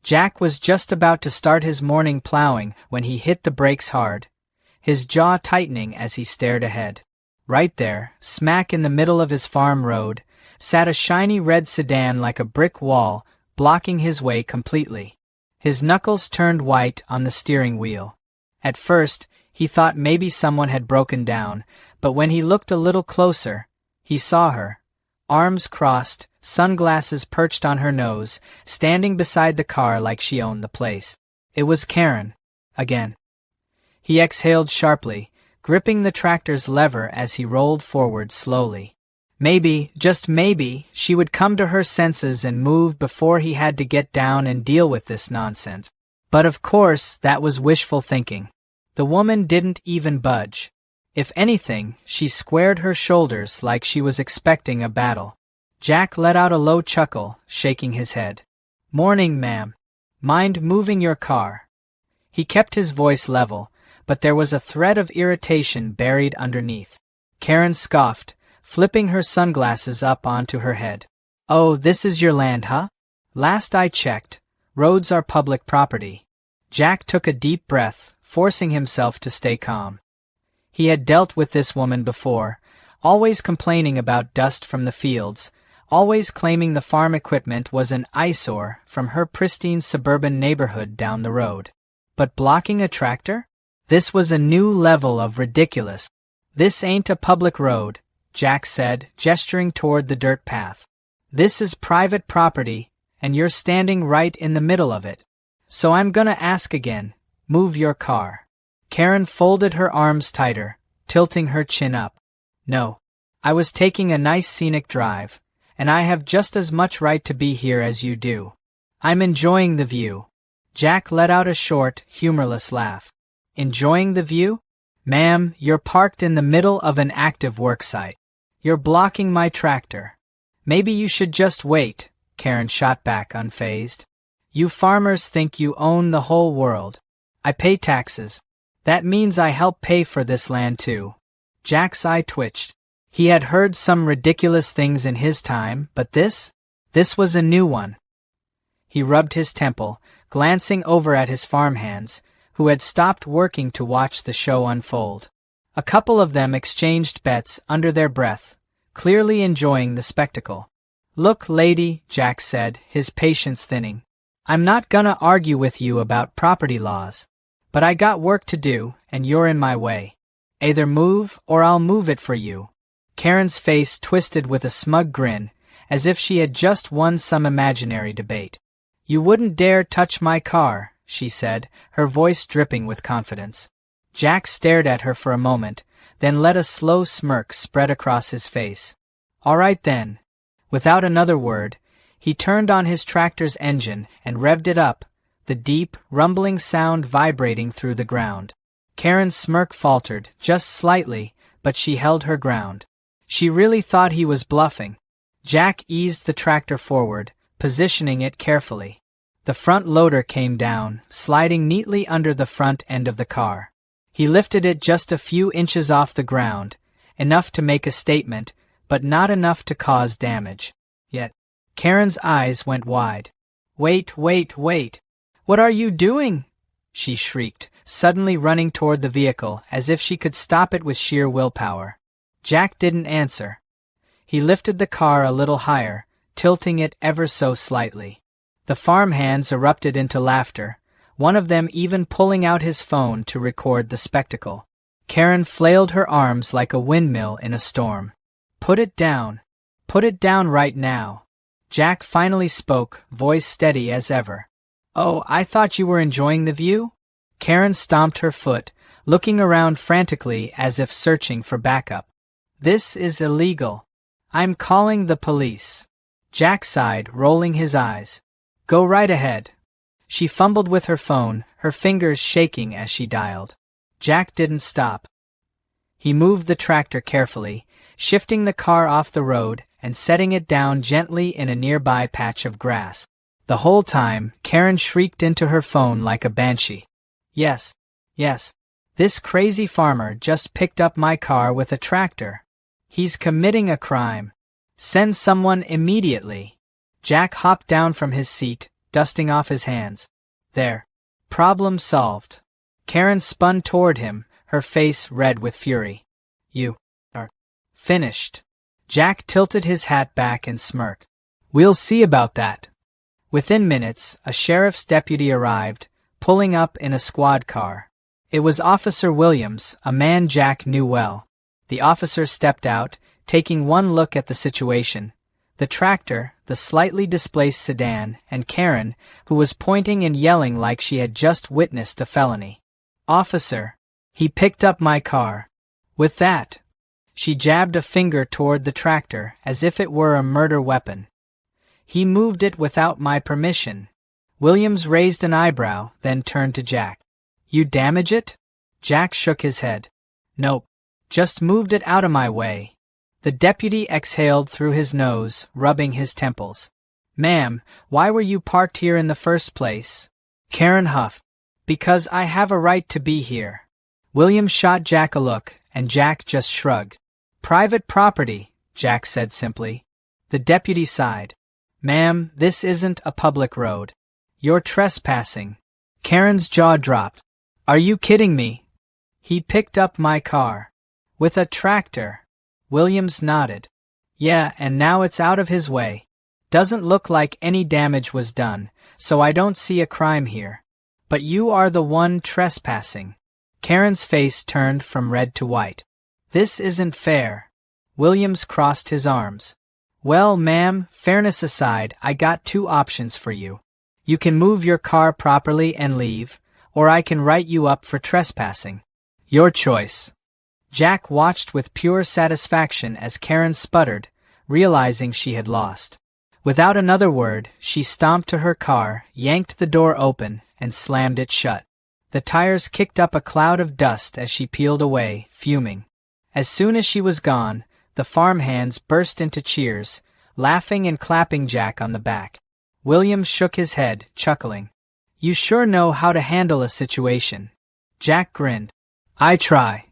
Jack was just about to start his morning plowing when he hit the brakes hard, his jaw tightening as he stared ahead. Right there, smack in the middle of his farm road, sat a shiny red sedan like a brick wall, blocking his way completely. His knuckles turned white on the steering wheel. At first, he thought maybe someone had broken down, but when he looked a little closer, he saw her, arms crossed, sunglasses perched on her nose, standing beside the car like she owned the place. It was Karen, again. He exhaled sharply, gripping the tractor's lever as he rolled forward slowly. Maybe, just maybe, she would come to her senses and move before he had to get down and deal with this nonsense. But of course, that was wishful thinking. The woman didn't even budge. If anything, she squared her shoulders like she was expecting a battle. Jack let out a low chuckle, shaking his head. "Morning, ma'am. Mind moving your car?" He kept his voice level, but there was a thread of irritation buried underneath. Karen scoffed, flipping her sunglasses up onto her head. "Oh, this is your land, huh? Last I checked, roads are public property." Jack took a deep breath, forcing himself to stay calm. He had dealt with this woman before, always complaining about dust from the fields, always claiming the farm equipment was an eyesore from her pristine suburban neighborhood down the road. But blocking a tractor? This was a new level of ridiculous. "This ain't a public road," Jack said, gesturing toward the dirt path. "This is private property, and you're standing right in the middle of it. So I'm gonna ask again, move your car." Karen folded her arms tighter, tilting her chin up. "No. I was taking a nice scenic drive, and I have just as much right to be here as you do. I'm enjoying the view." Jack let out a short, humorless laugh. "Enjoying the view? Ma'am, you're parked in the middle of an active worksite. You're blocking my tractor. Maybe you should just wait," Karen shot back unfazed. "You farmers think you own the whole world. I pay taxes. That means I help pay for this land too." Jack's eye twitched. He had heard some ridiculous things in his time, but this was a new one. He rubbed his temple, glancing over at his farmhands, who had stopped working to watch the show unfold. A couple of them exchanged bets under their breath, clearly enjoying the spectacle. "Look, lady," Jack said, his patience thinning. "I'm not gonna argue with you about property laws, but I got work to do, and you're in my way. Either move, or I'll move it for you." Karen's face twisted with a smug grin, as if she had just won some imaginary debate. "You wouldn't dare touch my car," she said, her voice dripping with confidence. Jack stared at her for a moment, then let a slow smirk spread across his face. "All right then." Without another word, he turned on his tractor's engine and revved it up, the deep, rumbling sound vibrating through the ground. Karen's smirk faltered, just slightly, but she held her ground. She really thought he was bluffing. Jack eased the tractor forward, positioning it carefully. The front loader came down, sliding neatly under the front end of the car. He lifted it just a few inches off the ground, enough to make a statement, but not enough to cause damage. Yet, Karen's eyes went wide. "Wait, wait, wait! What are you doing?" she shrieked, suddenly running toward the vehicle as if she could stop it with sheer willpower. Jack didn't answer. He lifted the car a little higher, tilting it ever so slightly. The farmhands erupted into laughter, one of them even pulling out his phone to record the spectacle. Karen flailed her arms like a windmill in a storm. "Put it down. Put it down right now." Jack finally spoke, voice steady as ever. "Oh, I thought you were enjoying the view?" Karen stomped her foot, looking around frantically as if searching for backup. "This is illegal. I'm calling the police." Jack sighed, rolling his eyes. "Go right ahead." She fumbled with her phone, her fingers shaking as she dialed. Jack didn't stop. He moved the tractor carefully, shifting the car off the road and setting it down gently in a nearby patch of grass. The whole time, Karen shrieked into her phone like a banshee. Yes, this crazy farmer just picked up my car with a tractor. He's committing a crime. Send someone immediately." Jack hopped down from his seat, dusting off his hands. There. Problem solved. Karen spun toward him, her face red with fury. You are finished. Jack tilted his hat back and smirked. We'll see about that. Within minutes, a sheriff's deputy arrived, pulling up in a squad car. It was Officer Williams, a man Jack knew well. The officer stepped out, taking one look at the situation. The tractor, the slightly displaced sedan, and Karen, who was pointing and yelling like she had just witnessed a felony. Officer. He picked up my car. With that, she jabbed a finger toward the tractor as if it were a murder weapon. He moved it without my permission. Williams raised an eyebrow, then turned to Jack. You damage it? Jack shook his head. Nope. Just moved it out of my way. The deputy exhaled through his nose, rubbing his temples. Ma'am, why were you parked here in the first place? Karen huffed. Because I have a right to be here. Williams shot Jack a look, and Jack just shrugged. Private property, Jack said simply. The deputy sighed. Ma'am, this isn't a public road. You're trespassing. Karen's jaw dropped. Are you kidding me? He picked up my car. With a tractor. Williams nodded. Yeah, and now it's out of his way. Doesn't look like any damage was done, so I don't see a crime here. But you are the one trespassing. Karen's face turned from red to white. This isn't fair. Williams crossed his arms. Well, ma'am, fairness aside, I got two options for you. You can move your car properly and leave, or I can write you up for trespassing. Your choice. Jack watched with pure satisfaction as Karen sputtered, realizing she had lost. Without another word, she stomped to her car, yanked the door open, and slammed it shut. The tires kicked up a cloud of dust as she peeled away, fuming. As soon as she was gone, the farmhands burst into cheers, laughing and clapping Jack on the back. Williams shook his head, chuckling. You sure know how to handle a situation. Jack grinned. I try.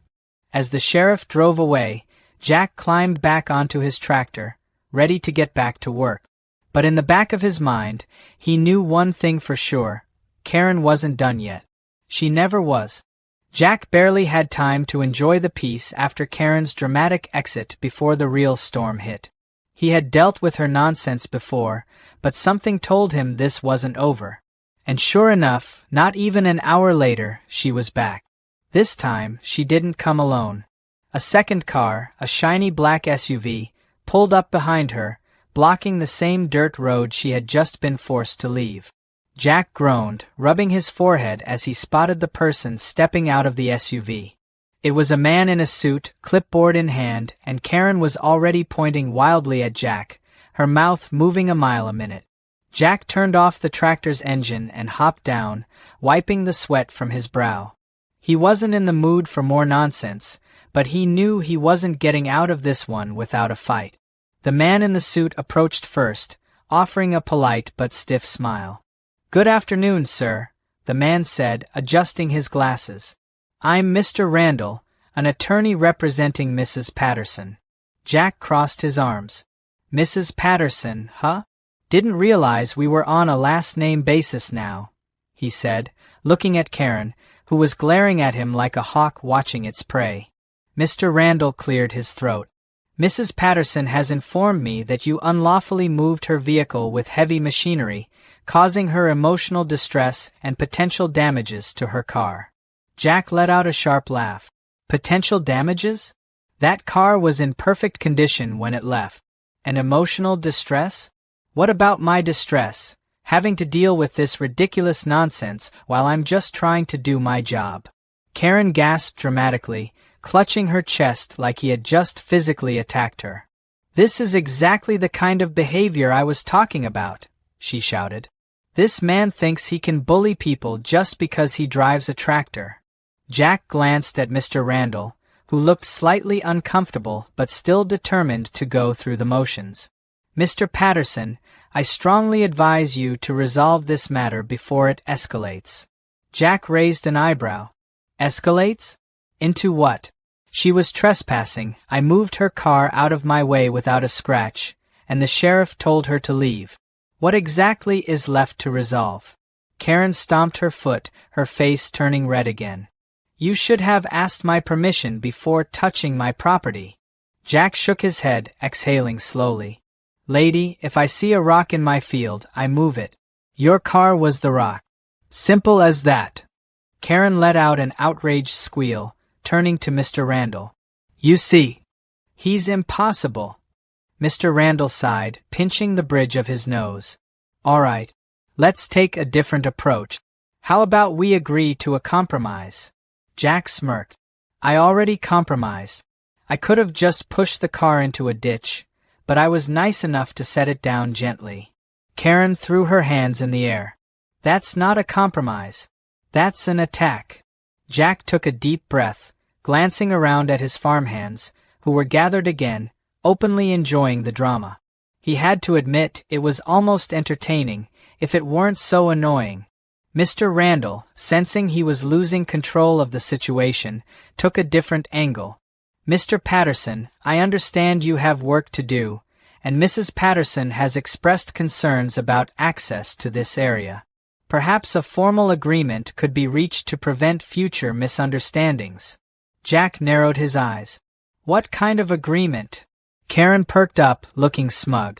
As the sheriff drove away, Jack climbed back onto his tractor, ready to get back to work. But in the back of his mind, he knew one thing for sure. Karen wasn't done yet. She never was. Jack barely had time to enjoy the peace after Karen's dramatic exit before the real storm hit. He had dealt with her nonsense before, but something told him this wasn't over. And sure enough, not even an hour later, she was back. This time, she didn't come alone. A second car, a shiny black SUV, pulled up behind her, blocking the same dirt road she had just been forced to leave. Jack groaned, rubbing his forehead as he spotted the person stepping out of the SUV. It was a man in a suit, clipboard in hand, and Karen was already pointing wildly at Jack, her mouth moving a mile a minute. Jack turned off the tractor's engine and hopped down, wiping the sweat from his brow. He wasn't in the mood for more nonsense, but he knew he wasn't getting out of this one without a fight. The man in the suit approached first, offering a polite but stiff smile. Good afternoon, sir, the man said, adjusting his glasses. I'm Mr. Randall, an attorney representing Mrs. Patterson. Jack crossed his arms. Mrs. Patterson, huh? Didn't realize we were on a last-name basis now, he said, looking at Karen, who was glaring at him like a hawk watching its prey. Mr. Randall cleared his throat. Mrs. Patterson has informed me that you unlawfully moved her vehicle with heavy machinery, causing her emotional distress and potential damages to her car. Jack let out a sharp laugh. Potential damages? That car was in perfect condition when it left. And emotional distress? What about my distress, having to deal with this ridiculous nonsense while I'm just trying to do my job? Karen gasped dramatically, clutching her chest like he had just physically attacked her. This is exactly the kind of behavior I was talking about, she shouted. This man thinks he can bully people just because he drives a tractor. Jack glanced at Mr. Randall, who looked slightly uncomfortable but still determined to go through the motions. Mr. Patterson, I strongly advise you to resolve this matter before it escalates. Jack raised an eyebrow. Escalates? Into what? She was trespassing. I moved her car out of my way without a scratch, and the sheriff told her to leave. What exactly is left to resolve? Karen stomped her foot, her face turning red again. You should have asked my permission before touching my property. Jack shook his head, exhaling slowly. Lady, if I see a rock in my field, I move it. Your car was the rock. Simple as that. Karen let out an outraged squeal, turning to Mr. Randall. You see, he's impossible. Mr. Randall sighed, pinching the bridge of his nose. All right, let's take a different approach. How about we agree to a compromise? Jack smirked. I already compromised. I could have just pushed the car into a ditch, but I was nice enough to set it down gently. Karen threw her hands in the air. That's not a compromise. That's an attack. Jack took a deep breath, glancing around at his farmhands, who were gathered again, openly enjoying the drama. He had to admit it was almost entertaining, if it weren't so annoying. Mr. Randall, sensing he was losing control of the situation, took a different angle. Mr. Patterson, I understand you have work to do, and Mrs. Patterson has expressed concerns about access to this area. Perhaps a formal agreement could be reached to prevent future misunderstandings. Jack narrowed his eyes. What kind of agreement? Karen perked up, looking smug.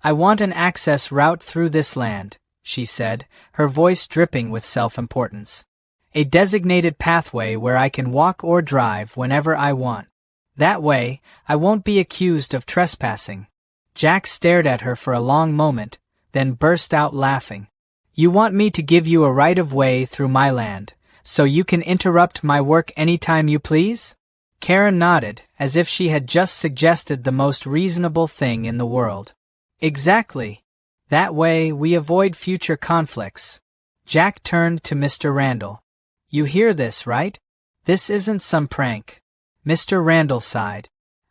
I want an access route through this land, she said, her voice dripping with self-importance. A designated pathway where I can walk or drive whenever I want. That way, I won't be accused of trespassing. Jack stared at her for a long moment, then burst out laughing. You want me to give you a right-of-way through my land, so you can interrupt my work anytime you please? Karen nodded, as if she had just suggested the most reasonable thing in the world. Exactly. That way we avoid future conflicts. Jack turned to Mr. Randall. You hear this, right? This isn't some prank. Mr. Randall sighed.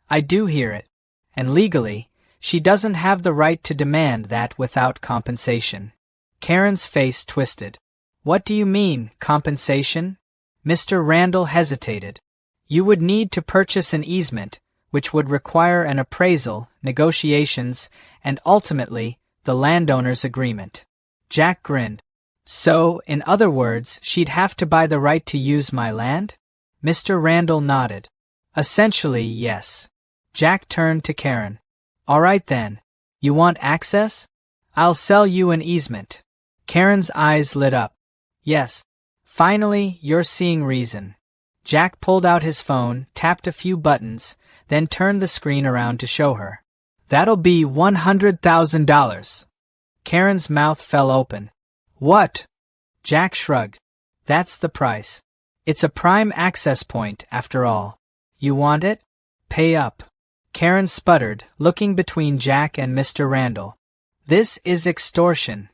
I do hear it. And legally, she doesn't have the right to demand that without compensation. Karen's face twisted. What do you mean, compensation? Mr. Randall hesitated. You would need to purchase an easement, which would require an appraisal, negotiations, and ultimately, the landowner's agreement. Jack grinned. So, in other words, she'd have to buy the right to use my land? Mr. Randall nodded. Essentially, yes. Jack turned to Karen. All right then. You want access? I'll sell you an easement. Karen's eyes lit up. Yes. Finally, you're seeing reason. Jack pulled out his phone, tapped a few buttons, then turned the screen around to show her. That'll be $100,000. Karen's mouth fell open. What? Jack shrugged. That's the price. It's a prime access point, after all. You want it? Pay up. Karen sputtered, looking between Jack and Mr. Randall. This is extortion.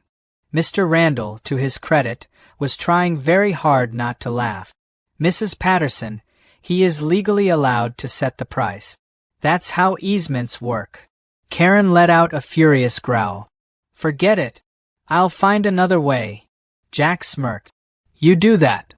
Mr. Randall, to his credit, was trying very hard not to laugh. Mrs. Patterson, he is legally allowed to set the price. That's how easements work. Karen let out a furious growl. Forget it. I'll find another way. Jack smirked. You do that.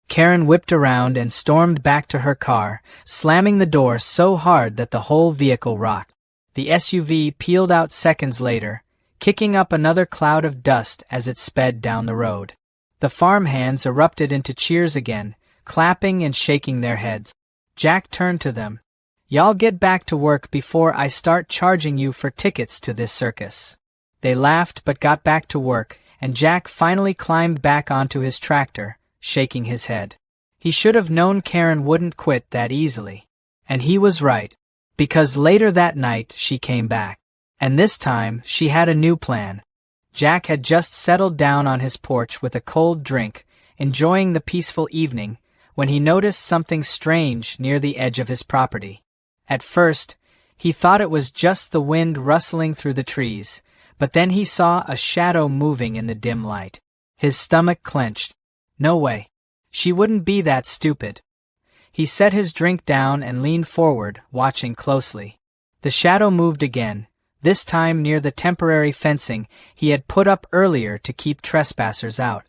Karen whipped around and stormed back to her car, slamming the door so hard that the whole vehicle rocked. The SUV peeled out seconds later, kicking up another cloud of dust as it sped down the road. The farmhands erupted into cheers again, clapping and shaking their heads. Jack turned to them. Y'all get back to work before I start charging you for tickets to this circus. They laughed but got back to work, and Jack finally climbed back onto his tractor, shaking his head. He should have known Karen wouldn't quit that easily. And he was right, because later that night she came back. And this time she had a new plan. Jack had just settled down on his porch with a cold drink, enjoying the peaceful evening, when he noticed something strange near the edge of his property. At first, he thought it was just the wind rustling through the trees, but then he saw a shadow moving in the dim light. His stomach clenched. No way. She wouldn't be that stupid. He set his drink down and leaned forward, watching closely. The shadow moved again, this time near the temporary fencing he had put up earlier to keep trespassers out.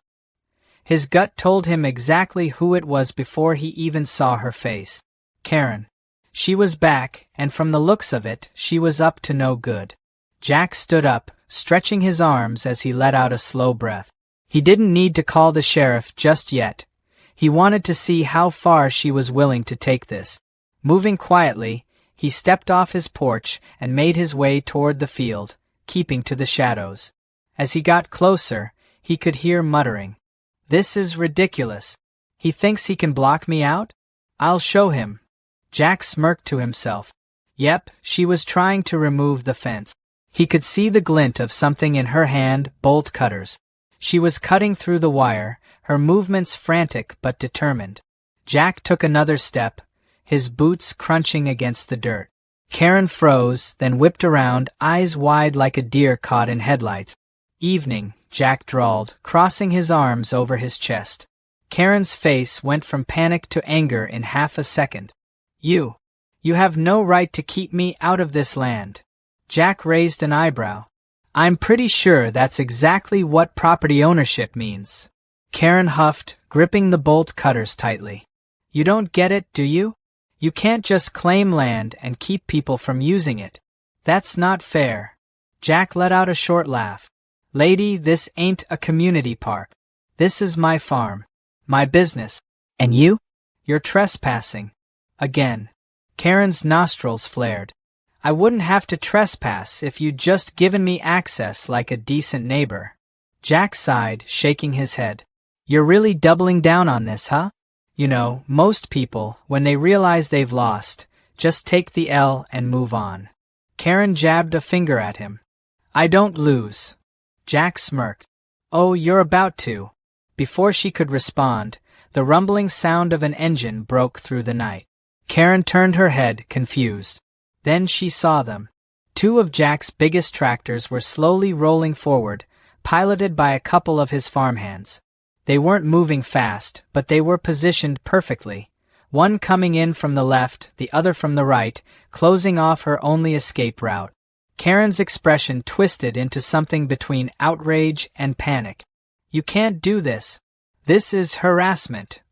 His gut told him exactly who it was before he even saw her face. Karen. She was back, and from the looks of it, she was up to no good. Jack stood up, stretching his arms as he let out a slow breath. He didn't need to call the sheriff just yet. He wanted to see how far she was willing to take this. Moving quietly, he stepped off his porch and made his way toward the field, keeping to the shadows. As he got closer, he could hear muttering. "This is ridiculous. He thinks he can block me out? I'll show him." Jack smirked to himself. Yep, she was trying to remove the fence. He could see the glint of something in her hand, bolt cutters. She was cutting through the wire, her movements frantic but determined. Jack took another step, his boots crunching against the dirt. Karen froze, then whipped around, eyes wide like a deer caught in headlights. "Evening," Jack drawled, crossing his arms over his chest. Karen's face went from panic to anger in half a second. You have no right to keep me out of this land." Jack raised an eyebrow. "I'm pretty sure that's exactly what property ownership means." Karen huffed, gripping the bolt cutters tightly. "You don't get it, do you? You can't just claim land and keep people from using it. That's not fair." Jack let out a short laugh. "Lady, this ain't a community park. This is my farm. My business. And you? You're trespassing. Again." Karen's nostrils flared. "I wouldn't have to trespass if you'd just given me access like a decent neighbor." Jack sighed, shaking his head. "You're really doubling down on this, huh? You know, most people, when they realize they've lost, just take the L and move on." Karen jabbed a finger at him. "I don't lose." Jack smirked. "Oh, you're about to." Before she could respond, the rumbling sound of an engine broke through the night. Karen turned her head, confused. Then she saw them. Two of Jack's biggest tractors were slowly rolling forward, piloted by a couple of his farmhands. They weren't moving fast, but they were positioned perfectly, one coming in from the left, the other from the right, closing off her only escape route. Karen's expression twisted into something between outrage and panic. "You can't do this. This is harassment."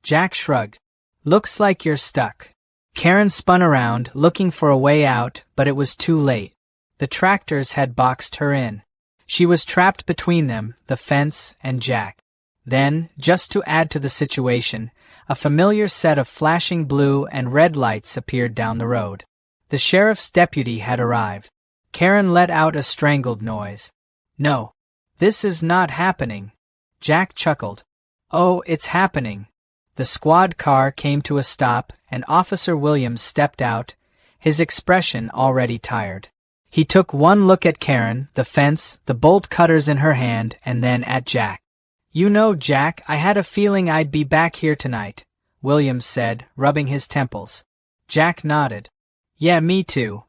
Jack shrugged. "Looks like you're stuck." Karen spun around, looking for a way out, but it was too late. The tractors had boxed her in. She was trapped between them, the fence, and Jack. Then, just to add to the situation, a familiar set of flashing blue and red lights appeared down the road. The sheriff's deputy had arrived. Karen let out a strangled noise. "No, this is not happening." Jack chuckled. "Oh, it's happening." The squad car came to a stop, and Officer Williams stepped out, his expression already tired. He took one look at Karen, the fence, the bolt cutters in her hand, and then at Jack. "You know, Jack, I had a feeling I'd be back here tonight," Williams said, rubbing his temples. Jack nodded. "Yeah, me too."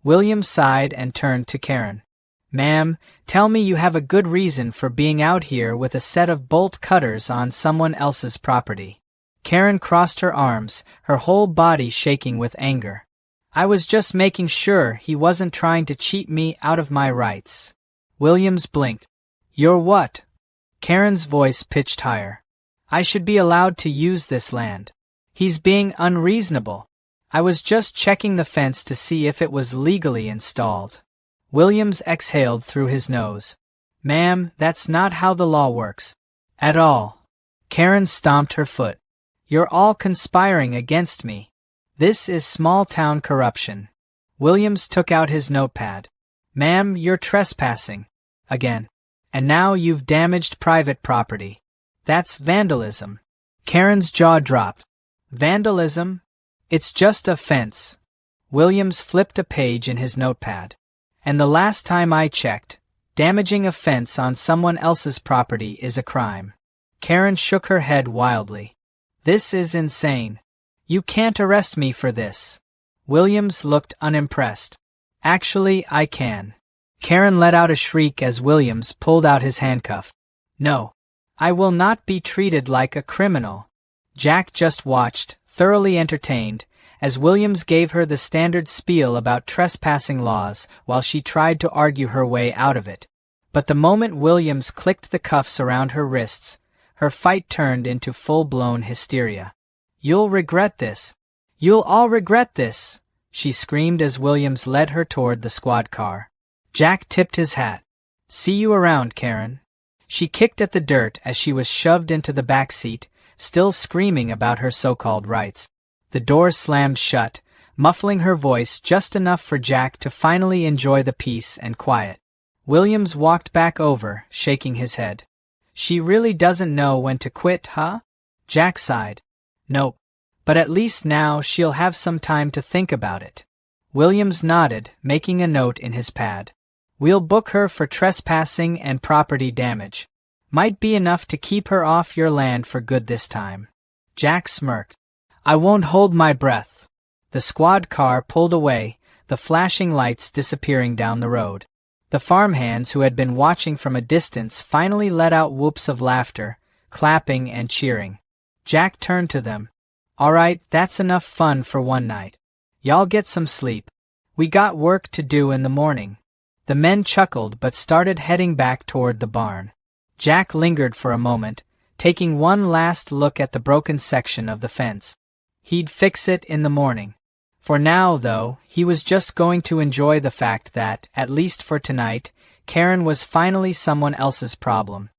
Williams sighed and turned to Karen. "Ma'am, tell me you have a good reason for being out here with a set of bolt cutters on someone else's property." Karen crossed her arms, her whole body shaking with anger. "I was just making sure he wasn't trying to cheat me out of my rights." Williams blinked. "You're what?" Karen's voice pitched higher. "I should be allowed to use this land. He's being unreasonable. I was just checking the fence to see if it was legally installed." Williams exhaled through his nose. "Ma'am, that's not how the law works. At all." Karen stomped her foot. "You're all conspiring against me. This is small-town corruption." Williams took out his notepad. "Ma'am, you're trespassing. Again. And now you've damaged private property. That's vandalism." Karen's jaw dropped. "Vandalism? It's just a fence." Williams flipped a page in his notepad. "And the last time I checked, damaging a fence on someone else's property is a crime." Karen shook her head wildly. "This is insane. You can't arrest me for this." Williams looked unimpressed. "Actually, I can." Karen let out a shriek as Williams pulled out his handcuff. "No. I will not be treated like a criminal." Jack just watched, thoroughly entertained, as Williams gave her the standard spiel about trespassing laws while she tried to argue her way out of it. But the moment Williams clicked the cuffs around her wrists, her fight turned into full-blown hysteria. "You'll regret this. You'll all regret this," she screamed as Williams led her toward the squad car. Jack tipped his hat. See you around, Karen. She kicked at the dirt as she was shoved into the back seat, still screaming about her so-called rights. The door slammed shut, muffling her voice just enough for Jack to finally enjoy the peace and quiet. Williams walked back over, shaking his head. She really doesn't know when to quit, huh? Jack sighed. Nope. But at least now she'll have some time to think about it. Williams nodded, making a note in his pad. We'll book her for trespassing and property damage. Might be enough to keep her off your land for good this time. Jack smirked. I won't hold my breath. The squad car pulled away, the flashing lights disappearing down the road. The farmhands who had been watching from a distance finally let out whoops of laughter, clapping and cheering. Jack turned to them. All right, that's enough fun for one night. Y'all get some sleep. We got work to do in the morning. The men chuckled but started heading back toward the barn. Jack lingered for a moment, taking one last look at the broken section of the fence. He'd fix it in the morning. For now, though, he was just going to enjoy the fact that, at least for tonight, Karen was finally someone else's problem.